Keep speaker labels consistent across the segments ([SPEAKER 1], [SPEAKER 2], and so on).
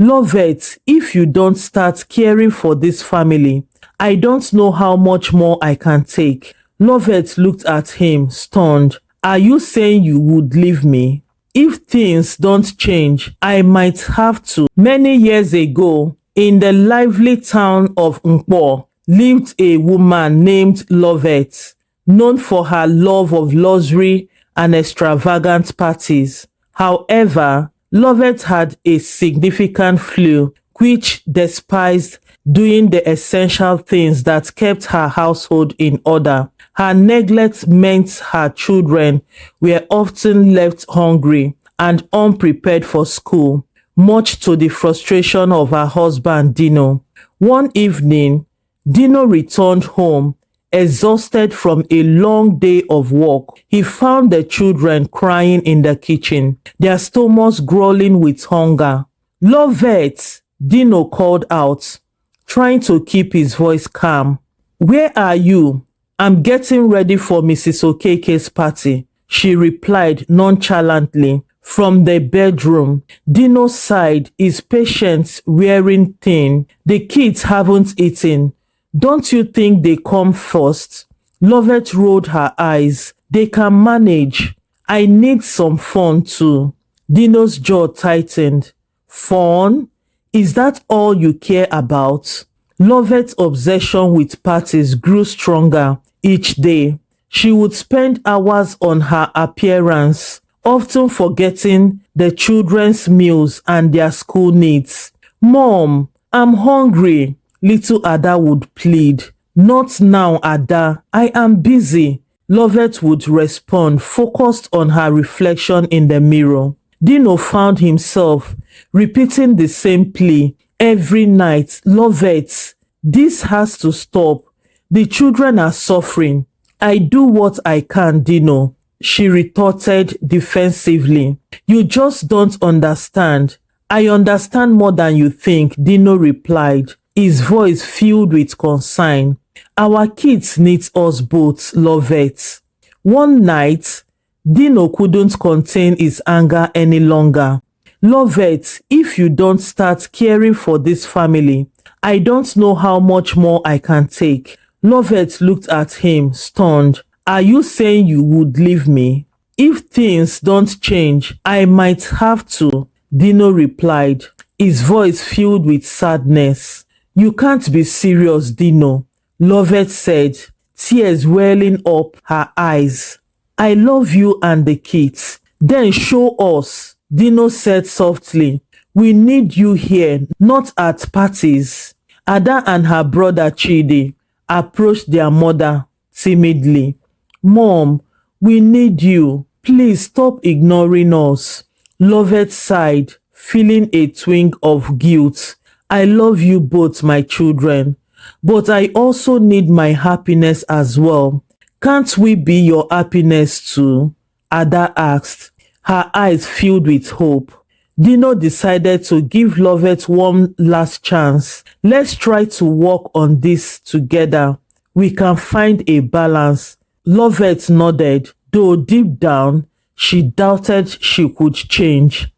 [SPEAKER 1] Loveth, if you don't start caring for this family, I don't know how much more I can take. Loveth looked at him, stunned. Are you saying you would leave me? If things don't change, I might have to. Many years ago, in the lively town of Nkwo, lived a woman named Loveth, known for her love of luxury and extravagant parties. However, Loveth had a significant flaw, which despised doing the essential things that kept her household in order. Her neglect meant her children were often left hungry and unprepared for school, much to the frustration of her husband Dino. One evening, Dino returned home, exhausted from a long day of work. He found the children crying in the kitchen, their stomachs growling with hunger. Loveth, Dino called out, trying to keep his voice calm. Where are you? I'm getting ready for Mrs. Okeke's party, she replied nonchalantly from the bedroom. Dino sighed, his patience wearing thin. The kids haven't eaten. Don't you think they come first? Loveth rolled her eyes. They can manage. I need some fun too. Dino's jaw tightened. Fun? Is that all you care about? Loveth's obsession with parties grew stronger each day. She would spend hours on her appearance, often forgetting the children's meals and their school needs. Mom, I'm hungry, little Ada would plead. Not now, Ada. I am busy, Loveth would respond, focused on her reflection in the mirror. Dino found himself repeating the same plea every night. Loveth, this has to stop. The children are suffering. I do what I can, Dino, she retorted defensively. You just don't understand. I understand more than you think, Dino replied, his voice filled with concern. Our kids need us both, Loveth. One night, Dino couldn't contain his anger any longer. Loveth, if you don't start caring for this family, I don't know how much more I can take. Loveth looked at him, stunned. Are you saying you would leave me? If things don't change, I might have to, Dino replied, his voice filled with sadness. You can't be serious, Dino, Loveth said, tears welling up her eyes. I love you and the kids. Then show us, Dino said softly. We need you here, not at parties. Ada and her brother Chidi approached their mother timidly. Mom, we need you. Please stop ignoring us. Loveth sighed, feeling a twinge of guilt. I love you both, my children, but I also need my happiness as well. Can't we be your happiness too? Ada asked, her eyes filled with hope. Dino decided to give Loveth one last chance. Let's try to work on this together. We can find a balance. Loveth nodded, though deep down, she doubted she could change.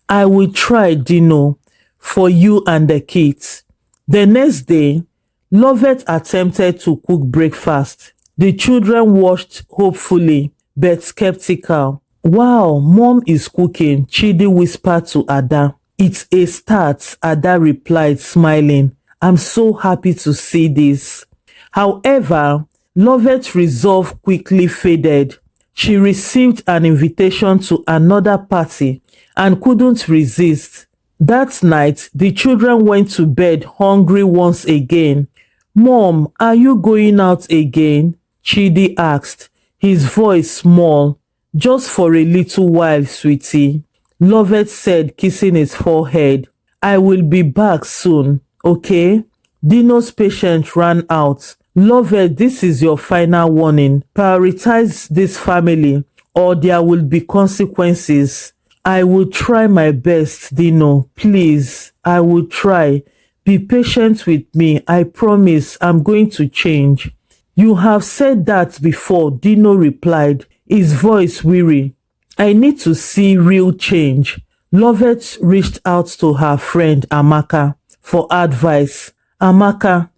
[SPEAKER 1] I will try, Dino, for you and the kids. The next day, Loveth attempted to cook breakfast. The children watched hopefully, but skeptical. Wow, Mom is cooking, Chidi whispered to Ada. It's a start, Ada replied, smiling. I'm so happy to see this. However, Loveth's resolve quickly faded. She received an invitation to another party and couldn't resist. That night, the children went to bed hungry once again. Mom, are you going out again? Chidi asked, his voice small. Just for a little while, sweetie, Loveth said, kissing his forehead. I will be back soon, okay? Dino's patience ran out. Loveth, this is your final warning. Prioritize this family or there will be consequences. I will try my best, Dino. Please, I will try. Be patient with me. I promise I'm going to change. You have said that before, Dino replied, his voice weary. I need to see real change. Loveth reached out to her friend Amaka for advice. Amaka,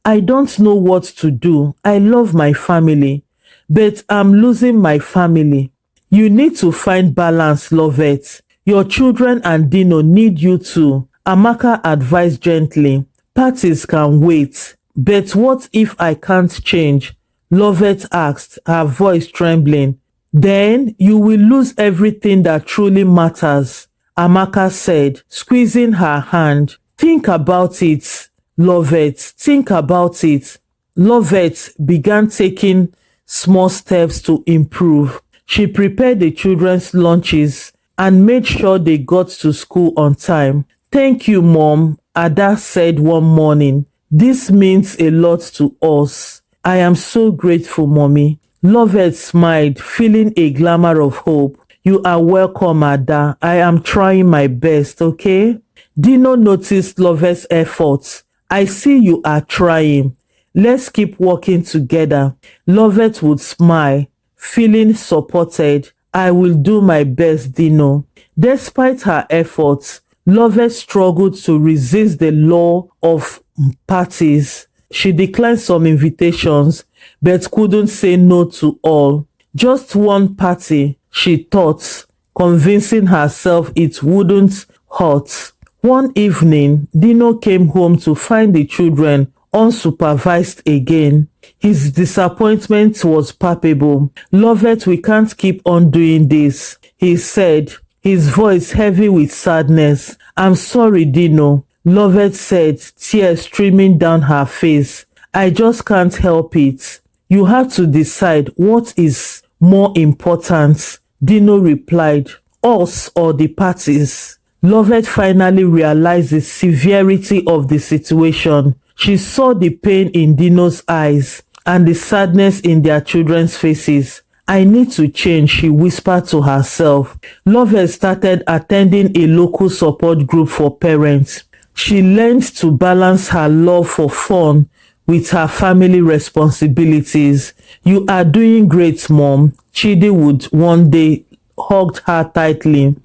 [SPEAKER 1] I don't know what to do. I love my family, but I'm losing my family. You need to find balance, Loveth. Your children and Dino need you too. Amaka advised gently. Parties can wait. But what if I can't change? Loveth asked, her voice trembling. Then you will lose everything that truly matters, Amaka said, squeezing her hand. Think about it, Loveth. Think about it. Loveth began taking small steps to improve. She prepared the children's lunches and made sure they got to school on time. Thank you, Mom, Ada said one morning. This means a lot to us. I am so grateful, Mommy. Loveth smiled, feeling a glimmer of hope. You are welcome, Ada. I am trying my best, okay? Dino noticed Loveth's efforts. I see you are trying. Let's keep working together. Loveth would smile, feeling supported. I will do my best, Dino. Despite her efforts, Loveth struggled to resist the law of parties. She declined some invitations, but couldn't say no to all. Just one party, she thought, convincing herself it wouldn't hurt. One evening, Dino came home to find the children unsupervised again. His disappointment was palpable. Loveth, we can't keep on doing this, he said, his voice heavy with sadness. I'm sorry, Dino, Loveth said, tears streaming down her face. I just can't help it. You have to decide what is more important, Dino replied. Us or the parties? Loveth finally realized the severity of the situation. She saw the pain in Dino's eyes and the sadness in their children's faces. I need to change, she whispered to herself. Loveth started attending a local support group for parents. She learned to balance her love for fun with her family responsibilities. You are doing great, Mom, Chidi would one day hugged her tightly.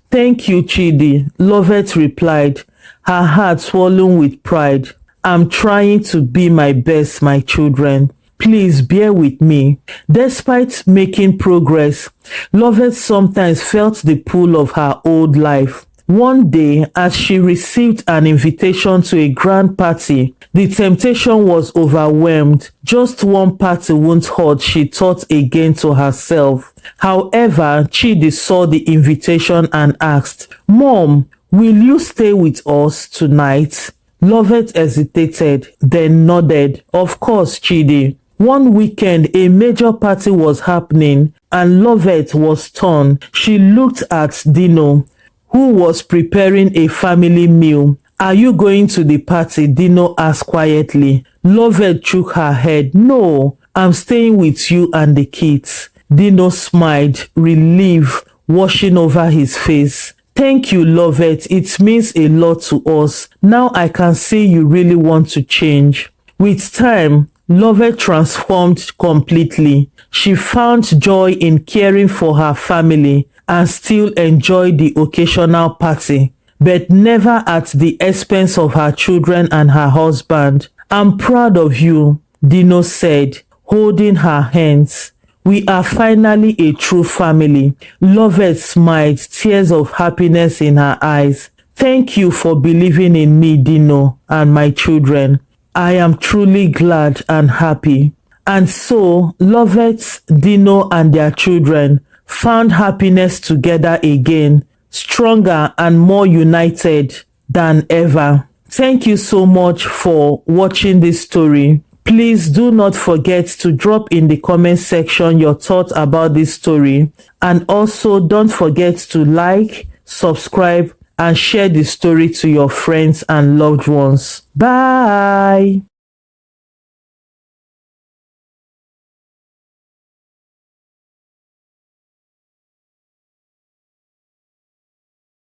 [SPEAKER 1] Thank you, Chidi, Loveth replied, her heart swollen with pride. I'm trying to be my best, my children. Please bear with me. Despite making progress, Loveth sometimes felt the pull of her old life. One day, as she received an invitation to a grand party, the temptation was overwhelmed. Just one party won't hurt, she thought again to herself. However, Chidi saw the invitation and asked, Mom, will you stay with us tonight? Loveth hesitated, then nodded. Of course, Chidi. One weekend, a major party was happening and Loveth was torn. She looked at Dino, who was preparing a family meal. Are you going to the party? Dino asked quietly. Loveth shook her head. No, I'm staying with you and the kids. Dino smiled, relief washing over his face. Thank you, Loveth. It means a lot to us. Now I can see you really want to change. With time, Loveth transformed completely. She found joy in caring for her family and still enjoyed the occasional party, but never at the expense of her children and her husband. I'm proud of you, Dino said, holding her hands. We are finally a true family. Loveth smiled, tears of happiness in her eyes. Thank you for believing in me, Dino, and my children. I am truly glad and happy. And so, Loveth, Dino, and their children found happiness together again, stronger and more united than ever. Thank you so much for watching this story. Please do not forget to drop in the comment section your thoughts about this story, and also don't forget to like, subscribe, and share the story to your friends and loved ones. Bye.